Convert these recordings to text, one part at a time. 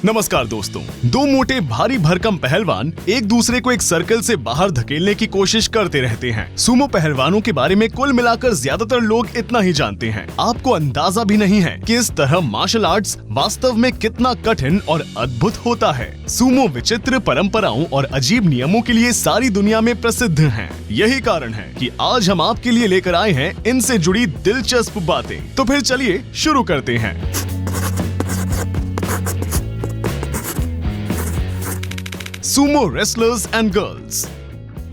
नमस्कार दोस्तों, दो मोटे भारी भरकम पहलवान एक दूसरे को एक सर्कल से बाहर धकेलने की कोशिश करते रहते हैं। सुमो पहलवानों के बारे में कुल मिलाकर ज्यादातर लोग इतना ही जानते हैं। आपको अंदाजा भी नहीं है कि इस तरह मार्शल आर्ट्स वास्तव में कितना कठिन और अद्भुत होता है। सुमो विचित्र परंपराओं और अजीब नियमों के लिए सारी दुनिया में प्रसिद्ध है। यही कारण है कि आज हम आपके लिए लेकर आए हैं इनसे जुड़ी दिलचस्प बातें। तो फिर चलिए शुरू करते हैं। Sumo wrestlers and girls.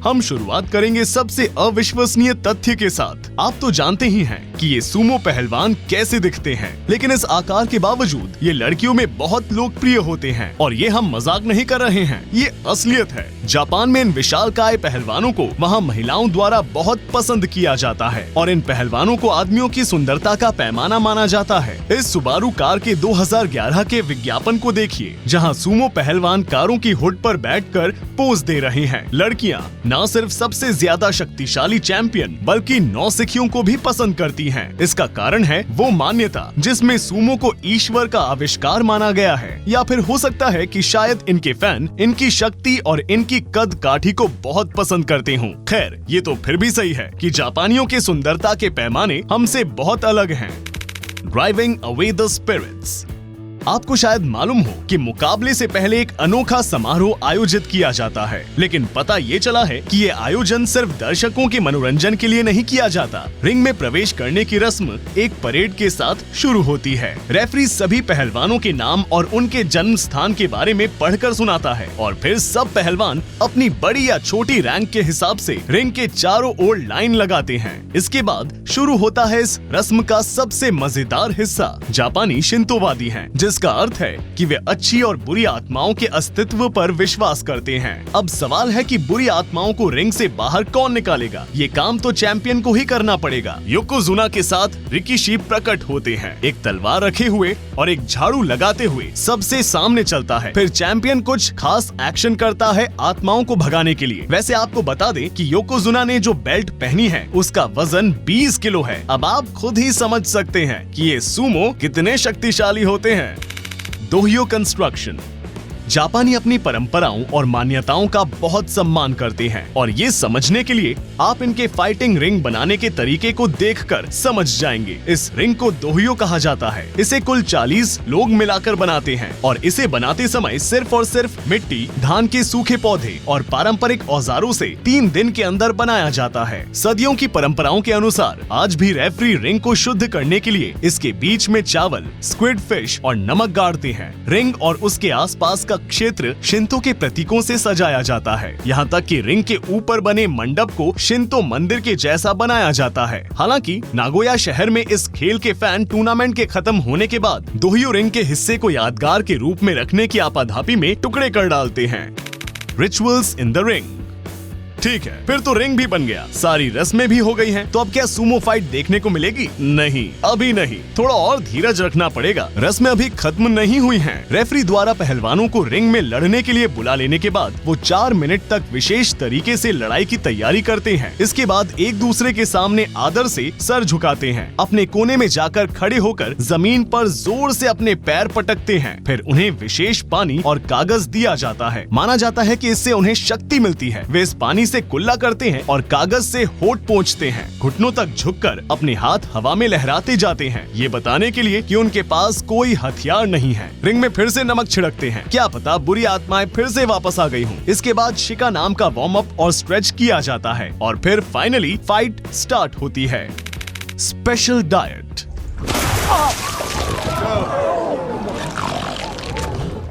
हम शुरुआत करेंगे सबसे अविश्वसनीय तथ्य के साथ। आप तो जानते ही हैं कि ये सुमो पहलवान कैसे दिखते हैं, लेकिन इस आकार के बावजूद ये लड़कियों में बहुत लोकप्रिय होते हैं। और ये हम मजाक नहीं कर रहे हैं, ये असलियत है। जापान में इन विशालकाय पहलवानों को वहाँ महिलाओं द्वारा बहुत पसंद किया जाता है और इन पहलवानों को आदमियों की सुंदरता का पैमाना माना जाता है। इस सुबारू कार के 2011 के विज्ञापन को देखिए, जहाँ सुमो पहलवान कारों की हुड पर बैठकर पोज दे रहे हैं। लड़कियाँ न सिर्फ सबसे ज्यादा शक्तिशाली चैंपियन बल्कि नौसिखियों को भी पसंद करती हैं। इसका कारण है वो मान्यता जिसमें सुमो को ईश्वर का आविष्कार माना गया है, या फिर हो सकता है कि शायद इनके फैन इनकी शक्ति और इनकी कद काठी को बहुत पसंद करते हों। खैर, ये तो फिर भी सही है कि जापानियों के सुंदरता के पैमाने हमसे बहुत अलग हैं। Driving away the spirits. आपको शायद मालूम हो कि मुकाबले से पहले एक अनोखा समारोह आयोजित किया जाता है, लेकिन पता ये चला है कि ये आयोजन सिर्फ दर्शकों के मनोरंजन के लिए नहीं किया जाता। रिंग में प्रवेश करने की रस्म एक परेड के साथ शुरू होती है। रेफरी सभी पहलवानों के नाम और उनके जन्म स्थान के बारे में पढ़कर सुनाता है और फिर सब पहलवान अपनी बड़ी या छोटी रैंक के हिसाब से रिंग के चारों ओर लाइन लगाते हैं। इसके बाद शुरू होता है इस रस्म का सबसे मजेदार हिस्सा। जापानी शिंतोवादी हैं, जिसका अर्थ है कि वे अच्छी और बुरी आत्माओं के अस्तित्व पर विश्वास करते हैं। अब सवाल है कि बुरी आत्माओं को रिंग से बाहर कौन निकालेगा? ये काम तो चैंपियन को ही करना पड़ेगा। योकोजुना के साथ रिकीशी प्रकट होते हैं, एक तलवार रखे हुए और एक झाड़ू लगाते हुए सबसे सामने चलता है। फिर चैंपियन कुछ खास एक्शन करता है आत्माओं को भगाने के लिए। वैसे आपको बता दें कि योकोजुना ने जो बेल्ट पहनी है उसका वजन 20 किलो है। अब आप खुद ही समझ सकते हैं कि ये सुमो कितने शक्तिशाली होते हैं। दोहियो कंस्ट्रक्शन। जापानी अपनी परंपराओं और मान्यताओं का बहुत सम्मान करते हैं और ये समझने के लिए आप इनके फाइटिंग रिंग बनाने के तरीके को देखकर समझ जाएंगे। इस रिंग को दोहियो कहा जाता है। इसे कुल 40 लोग मिलाकर बनाते हैं और इसे बनाते समय सिर्फ और सिर्फ मिट्टी, धान के सूखे पौधे और पारंपरिक औजारों से 3 दिन के अंदर बनाया जाता है। सदियों की परंपराओं के अनुसार आज भी रेफरी रिंग को शुद्ध करने के लिए इसके बीच में चावल, स्क्विड फिश और नमक गाड़ते हैं। रिंग और उसके आसपास का क्षेत्र शिंतो के प्रतीकों से सजाया जाता है। यहाँ तक कि रिंग के ऊपर बने मंडप को शिंतो मंदिर के जैसा बनाया जाता है। हालांकि नागोया शहर में इस खेल के फैन टूर्नामेंट के खत्म होने के बाद दोहियो रिंग के हिस्से को यादगार के रूप में रखने की आपाधापी में टुकड़े कर डालते हैं। Rituals in the ring. ठीक है, फिर तो रिंग भी बन गया, सारी रस्में भी हो गई हैं। तो अब क्या सुमो फाइट देखने को मिलेगी? नहीं, अभी नहीं। थोड़ा और धीरज रखना पड़ेगा। रस्में अभी खत्म नहीं हुई हैं। रेफरी द्वारा पहलवानों को रिंग में लड़ने के लिए बुला लेने के बाद वो 4 मिनट तक विशेष तरीके से लड़ाई की तैयारी करते हैं। इसके बाद एक दूसरे के सामने आदर से सर झुकाते हैं, अपने कोने में जाकर खड़े होकर जमीन पर जोर से अपने पैर पटकते हैं। फिर उन्हें विशेष पानी और कागज दिया जाता है। माना जाता है कि इससे उन्हें शक्ति मिलती है। वे इस पानी से कुल्ला करते हैं और कागज से होठ पोंछते हैं, घुटनों तक झुककर अपने हाथ हवा में लहराते जाते हैं, ये बताने के लिए कि उनके पास कोई हथियार नहीं है। रिंग में फिर से नमक छिड़कते हैं, क्या पता बुरी आत्माएं फिर से वापस आ गई हों। इसके बाद शिका नाम का वार्म अप और स्ट्रेच किया जाता है और फिर फाइनली फाइट स्टार्ट होती है। Special diet.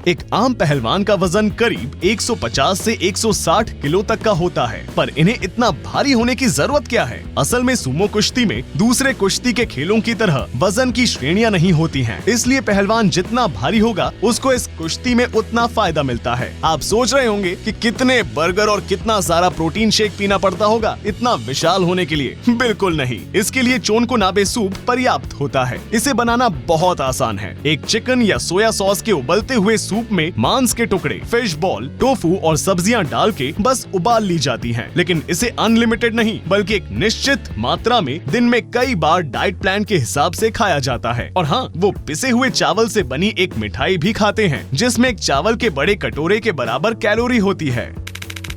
एक आम पहलवान का वजन करीब 150 से 160 किलो तक का होता है, पर इन्हें इतना भारी होने की जरूरत क्या है? असल में सुमो कुश्ती में दूसरे कुश्ती के खेलों की तरह वजन की श्रेणियां नहीं होती हैं, इसलिए पहलवान जितना भारी होगा उसको इस कुश्ती में उतना फायदा मिलता है। आप सोच रहे होंगे कि कितने बर्गर और कितना सारा प्रोटीन शेक पीना पड़ता होगा इतना विशाल होने के लिए। बिल्कुल नहीं, इसके लिए चोनकोनाबे सूप पर्याप्त होता है। इसे बनाना बहुत आसान है। एक चिकन या सोया सॉस के उबलते हुए सूप सूप में मांस के टुकड़े, फिश बॉल, टोफू और सब्जियां डाल के बस उबाल ली जाती हैं। लेकिन इसे अनलिमिटेड नहीं बल्कि एक निश्चित मात्रा में दिन में कई बार डाइट प्लान के हिसाब से खाया जाता है। और हाँ, वो पिसे हुए चावल से बनी एक मिठाई भी खाते हैं जिसमें एक चावल के बड़े कटोरे के बराबर कैलोरी होती है।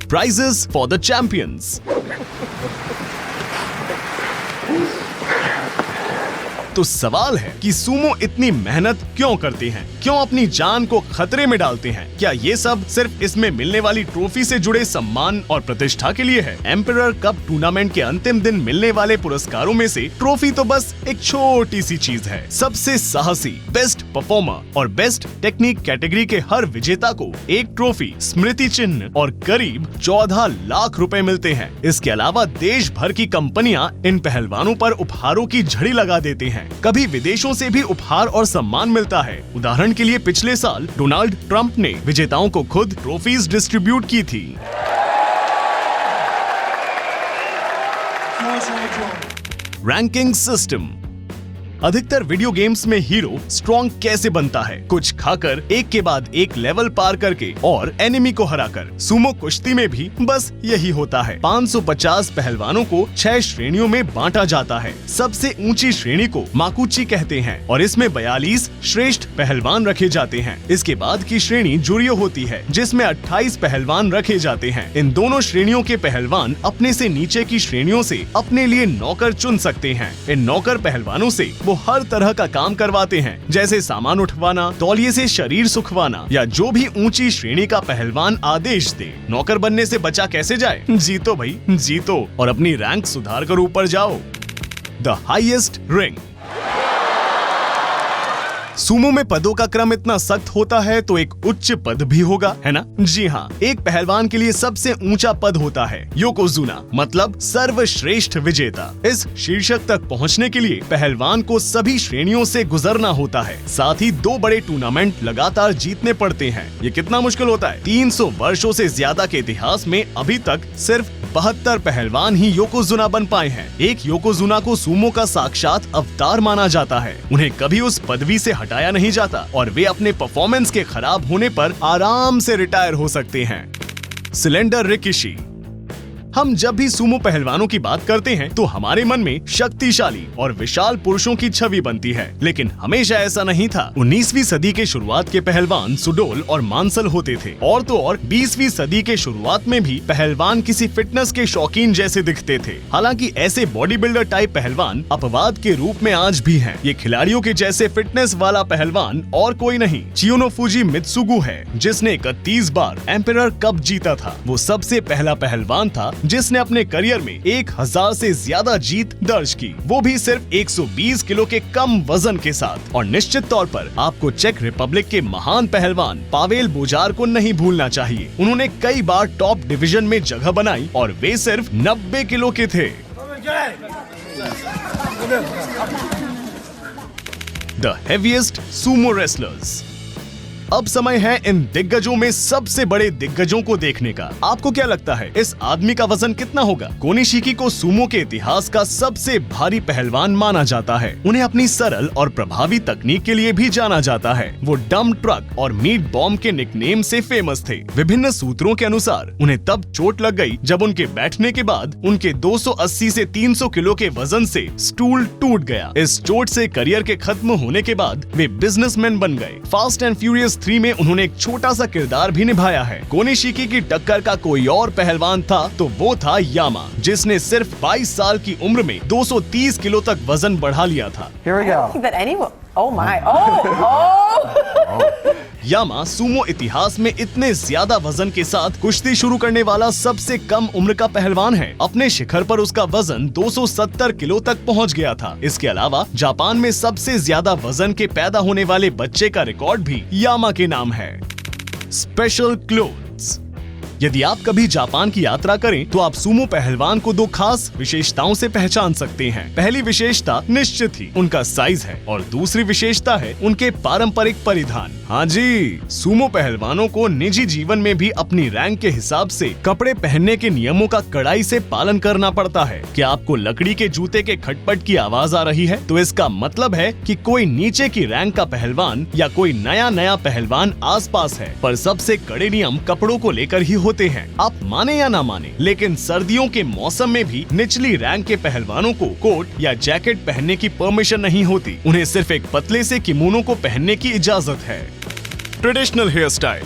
Prizes for the champions. तो सवाल है कि सुमो इतनी मेहनत क्यों करते हैं, क्यों अपनी जान को खतरे में डालते हैं? क्या ये सब सिर्फ इसमें मिलने वाली ट्रॉफी से जुड़े सम्मान और प्रतिष्ठा के लिए है? एम्परर कप टूर्नामेंट के अंतिम दिन मिलने वाले पुरस्कारों में से ट्रॉफी तो बस एक छोटी सी चीज है। सबसे साहसी, बेस्ट परफॉर्मर और बेस्ट टेक्निक कैटेगरी के हर विजेता को एक ट्रॉफी, स्मृति चिन्ह और करीब 14 लाख रुपए मिलते हैं। इसके अलावा देश भर की कंपनियां इन पहलवानों पर उपहारों की झड़ी लगा देते हैं। कभी विदेशों से भी उपहार और सम्मान मिलता है। उदाहरण के लिए पिछले साल डोनाल्ड ट्रंप ने विजेताओं को खुद ट्रॉफीज डिस्ट्रीब्यूट की थी। Ranking system. अधिकतर वीडियो गेम्स में हीरो स्ट्रॉन्ग कैसे बनता है? कुछ खाकर, एक के बाद एक लेवल पार करके और एनिमी को हराकर। सुमो कुश्ती में भी बस यही होता है। 550 पहलवानों को 6 श्रेणियों में बांटा जाता है। सबसे ऊंची श्रेणी को माकुची कहते हैं और इसमें 42 श्रेष्ठ पहलवान रखे जाते हैं। इसके बाद की श्रेणी जुरियो होती है जिसमें 28 पहलवान रखे जाते हैं। इन दोनों श्रेणियों के पहलवान अपने से नीचे की श्रेणियों से अपने लिए नौकर चुन सकते हैं। इन नौकर पहलवानों से वो हर तरह का काम करवाते हैं, जैसे सामान उठवाना, तौलिए से शरीर सुखवाना या जो भी ऊंची श्रेणी का पहलवान आदेश दे। नौकर बनने से बचा कैसे जाए? जीतो भाई, जीतो और अपनी रैंक सुधार कर ऊपर जाओ। The highest rank. सुमो में पदों का क्रम इतना सख्त होता है तो एक उच्च पद भी होगा, है ना? जी हाँ, एक पहलवान के लिए सबसे ऊंचा पद होता है योकोजुना, मतलब सर्वश्रेष्ठ विजेता। इस शीर्षक तक पहुंचने के लिए पहलवान को सभी श्रेणियों से गुजरना होता है। साथ ही 2 बड़े टूर्नामेंट लगातार जीतने पड़ते हैं। ये कितना मुश्किल होता है? 300 वर्षों से ज्यादा के इतिहास में अभी तक सिर्फ 72 पहलवान ही योकोजुना बन पाए हैं। एक योकोजुना को सुमो का साक्षात अवतार माना जाता है। उन्हें कभी उस पदवी से हटाया नहीं जाता और वे अपने परफॉर्मेंस के खराब होने पर आराम से रिटायर हो सकते हैं। Cylinder Rikishi. हम जब भी सुमो पहलवानों की बात करते हैं तो हमारे मन में शक्तिशाली और विशाल पुरुषों की छवि बनती है, लेकिन हमेशा ऐसा नहीं था। 19वीं सदी के शुरुआत के पहलवान सुडोल और मांसल होते थे। और तो और 20वीं सदी के शुरुआत में भी पहलवान किसी फिटनेस के शौकीन जैसे दिखते थे। हालांकि ऐसे बॉडी बिल्डर टाइप पहलवान अपवाद के रूप में आज भी हैं। ये खिलाड़ियों के जैसे फिटनेस वाला पहलवान और कोई नहीं, चियोनोफुजी मित्सुगु है, जिसने 31 बार एम्परर कप जीता था। वो सबसे पहला पहलवान था जिसने अपने करियर में 1000 से ज्यादा जीत दर्ज की, वो भी सिर्फ 120 किलो के कम वजन के साथ। और निश्चित तौर पर आपको चेक रिपब्लिक के महान पहलवान पावेल बोजार को नहीं भूलना चाहिए। उन्होंने कई बार टॉप डिवीजन में जगह बनाई और वे सिर्फ 90 किलो के थे। The heaviest Sumo wrestlers. अब समय है इन दिग्गजों में सबसे बड़े दिग्गजों को देखने का। आपको क्या लगता है इस आदमी का वजन कितना होगा? कोनिशिकी को सुमो के इतिहास का सबसे भारी पहलवान माना जाता है। उन्हें अपनी सरल और प्रभावी तकनीक के लिए भी जाना जाता है। वो डम ट्रक और मीट बॉम्ब के निकनेम से फेमस थे। विभिन्न सूत्रों के अनुसार उन्हें तब चोट लग गई जब उनके बैठने के बाद उनके 280 से 300 किलो के वजन से स्टूल टूट गया। इस चोट से करियर के खत्म होने के बाद वे बिजनेसमैन बन गए। फास्ट एंड फ्यूरियस 3 में उन्होंने एक छोटा सा किरदार भी निभाया है। कोनिशिकी की टक्कर का कोई और पहलवान था तो वो था यामा, जिसने सिर्फ 22 साल की उम्र में 230 किलो तक वजन बढ़ा लिया था। यामा सुमो इतिहास में इतने ज्यादा वजन के साथ कुश्ती शुरू करने वाला सबसे कम उम्र का पहलवान है। अपने शिखर पर उसका वजन 270 किलो तक पहुंच गया था। इसके अलावा जापान में सबसे ज्यादा वजन के पैदा होने वाले बच्चे का रिकॉर्ड भी यामा के नाम है। Special clothes. यदि आप कभी जापान की यात्रा करें तो आप सुमो पहलवान को दो खास विशेषताओं से पहचान सकते हैं। पहली विशेषता निश्चित ही उनका साइज है और दूसरी विशेषता है उनके पारंपरिक परिधान। हाँ जी, सुमो पहलवानों को निजी जीवन में भी अपनी रैंक के हिसाब से कपड़े पहनने के नियमों का कड़ाई से पालन करना पड़ता है। क्या आपको लकड़ी के जूते के खटपट की आवाज आ रही है? तो इसका मतलब है कि कोई नीचे की रैंक का पहलवान या कोई नया पहलवान आसपास है। पर सबसे कड़े नियम कपड़ों को लेकर ही होते हैं। आप माने या ना माने, लेकिन सर्दियों के मौसम में भी निचली रैंक के पहलवानों को कोट या जैकेट पहनने की परमिशन नहीं होती। उन्हें सिर्फ एक पतले से किमोनो को पहनने की इजाजत है। Traditional hair style.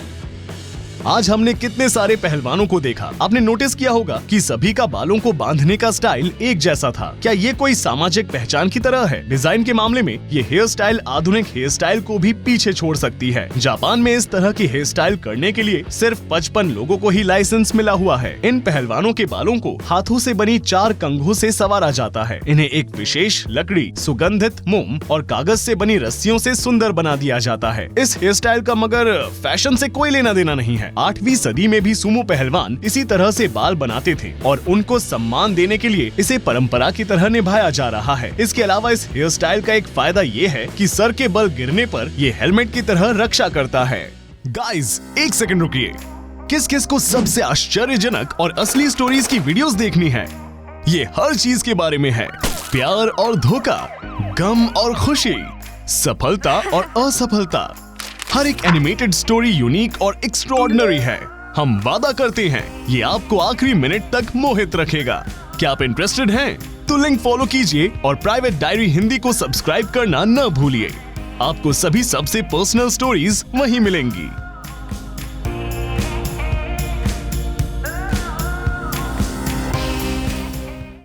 आज हमने कितने सारे पहलवानों को देखा। आपने नोटिस किया होगा कि सभी का बालों को बांधने का स्टाइल एक जैसा था। क्या ये कोई सामाजिक पहचान की तरह है? डिजाइन के मामले में ये हेयर स्टाइल आधुनिक हेयर स्टाइल को भी पीछे छोड़ सकती है। जापान में इस तरह की हेयर स्टाइल करने के लिए सिर्फ 55 लोगों को ही लाइसेंस मिला हुआ है। इन पहलवानों के बालों को हाथों से बनी 4 कंघों से संवारा जाता है। इन्हें एक विशेष लकड़ी, सुगंधित मोम और कागज से बनी रस्सियों से सुंदर बना दिया जाता है। इस हेयर स्टाइल का मगर फैशन से कोई लेना देना नहीं है। 8वीं सदी में भी सुमो पहलवान इसी तरह से बाल बनाते थे और उनको सम्मान देने के लिए इसे परंपरा की तरह निभाया जा रहा है। इसके अलावा इस हेयर स्टाइल का एक फायदा ये है कि सर के बल गिरने पर ये हेलमेट की तरह रक्षा करता है। गाइस, एक सेकंड रुकिए। किस किस को सबसे आश्चर्यजनक और असली स्टोरीज की वीडियोस देखनी है? ये हर चीज के बारे में है। प्यार और धोखा, गम और खुशी, सफलता और असफलता। हर एक एनिमेटेड स्टोरी यूनिक और एक्स्ट्राऑर्डिनरी है। हम वादा करते हैं ये आपको आखिरी मिनट तक मोहित रखेगा। क्या आप इंटरेस्टेड हैं? तो लिंक फॉलो कीजिए और प्राइवेट डायरी हिंदी को सब्सक्राइब करना न भूलिए। आपको सभी सबसे पर्सनल स्टोरीज वहीं मिलेंगी।